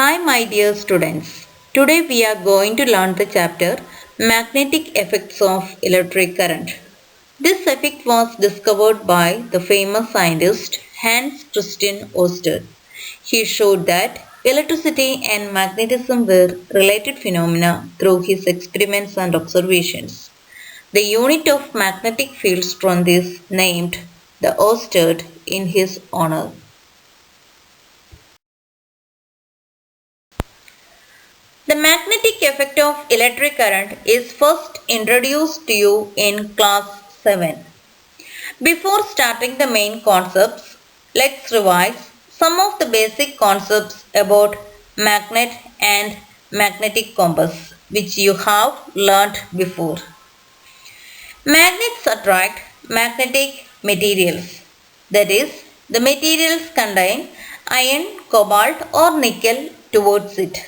Hi, my dear students. Today we are going to learn the chapter Magnetic Effects of Electric Current. This effect was discovered by the famous scientist Hans Christian Ørsted. He showed that electricity and magnetism were related phenomena through his experiments and observations. The unit of magnetic field strength is named the Ørsted in his honor. The magnetic effect of electric current is first introduced to you in class 7. Before starting the main concepts, let's revise some of the basic concepts about magnet and magnetic compass which you have learnt before. Magnets attract magnetic materials, that is, the materials contain iron, cobalt or nickel towards it.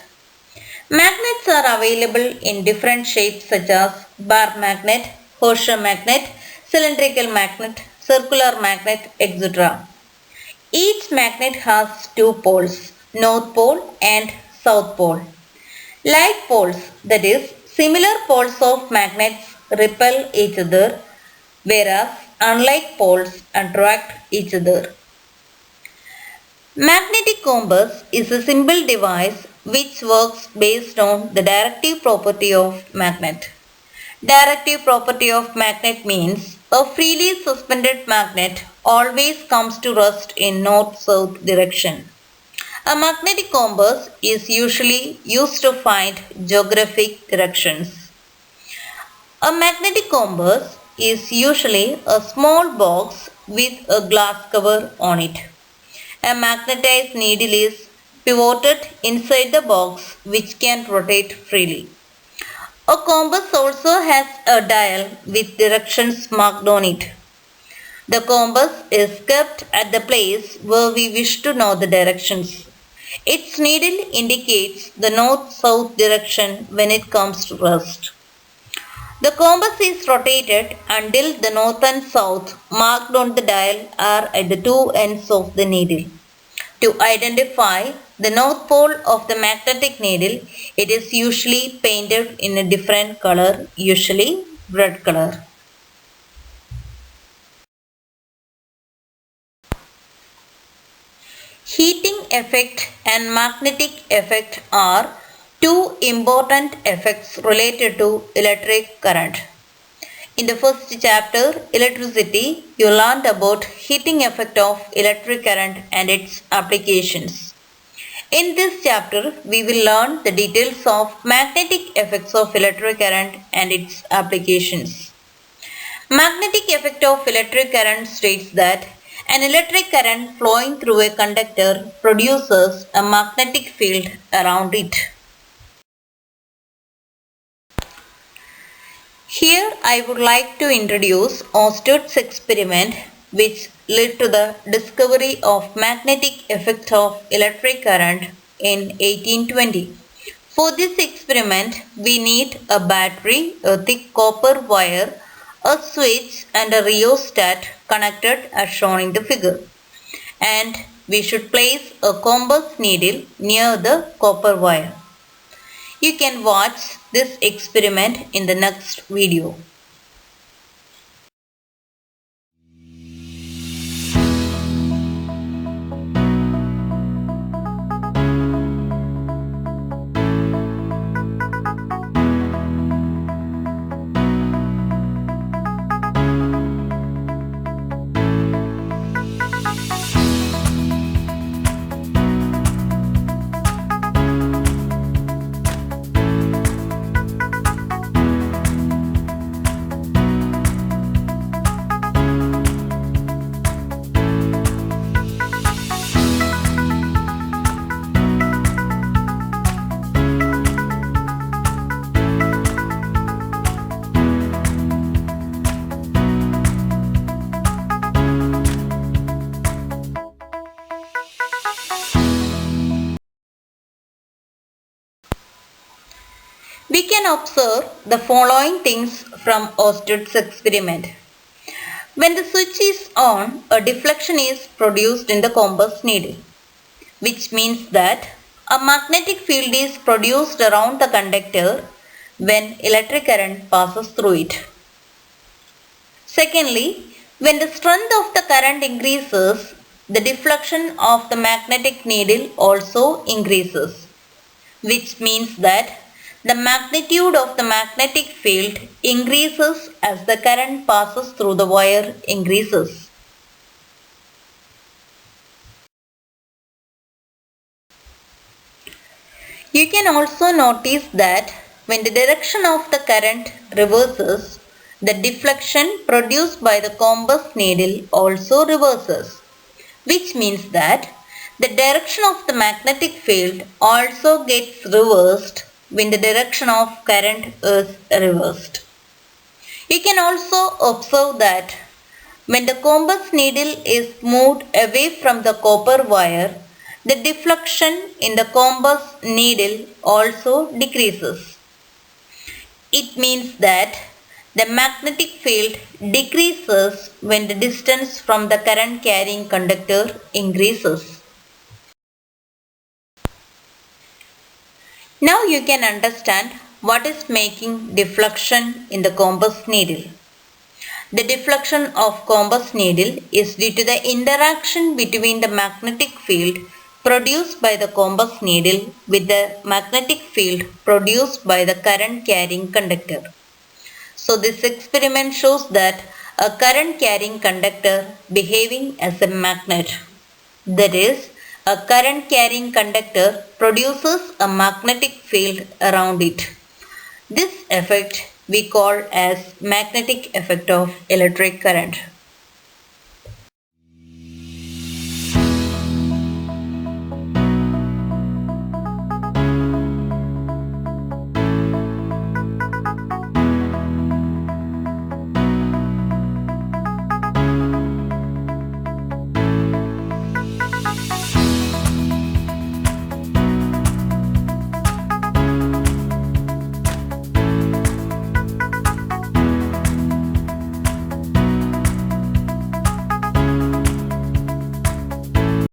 Magnets are available in different shapes such as bar magnet, horseshoe magnet, cylindrical magnet, circular magnet, etc. Each magnet has two poles, north pole and south pole. Like poles, that is, similar poles of magnets repel each other, whereas unlike poles attract each other. Magnetic compass is a simple device which works based on the directive property of magnet. Directive property of magnet means a freely suspended magnet always comes to rest in north-south direction. A magnetic compass is usually used to find geographic directions. A magnetic compass is usually a small box with a glass cover on it. A magnetized needle is pivoted inside the box which can rotate freely. A compass also has a dial with directions marked on it. The compass is kept at the place where we wish to know the directions. Its needle indicates the north-south direction when it comes to rest. The compass is rotated until the north and south marked on the dial are at the two ends of the needle. To identify the north pole of the magnetic needle, it is usually painted in a different color, usually red color. Heating effect and magnetic effect are two important effects related to electric current. In the first chapter, electricity, you learned about heating effect of electric current and its applications. In this chapter, we will learn the details of magnetic effects of electric current and its applications. Magnetic effect of electric current states that an electric current flowing through a conductor produces a magnetic field around it. Here I would like to introduce Ørsted's experiment which led to the discovery of magnetic effect of electric current in 1820. For this experiment, we need a battery, a thick copper wire, a switch and a rheostat connected as shown in the figure. And we should place a compass needle near the copper wire. You can watch this experiment in the next video. We can observe the following things from Ørsted's experiment. When the switch is on, a deflection is produced in the compass needle, which means that A magnetic field is produced around the conductor when electric current passes through it. Secondly, when the strength of the current increases, the deflection of the magnetic needle also increases, which means that the magnitude of the magnetic field increases as the current passes through the wire increases. You can also notice that when the direction of the current reverses, the deflection produced by the compass needle also reverses, which means that the direction of the magnetic field also gets reversed when the direction of current is reversed. You can also observe that when the compass needle is moved away from the copper wire, the deflection in the compass needle also decreases. It means that the magnetic field decreases when the distance from the current carrying conductor increases. Now you can understand what is making deflection in the compass needle. The deflection of compass needle is due to the interaction between the magnetic field produced by the compass needle with the magnetic field produced by the current carrying conductor. So this experiment shows that a current carrying conductor behaving as a magnet, that is, a current carrying conductor produces a magnetic field around it. This effect we call as magnetic effect of electric current.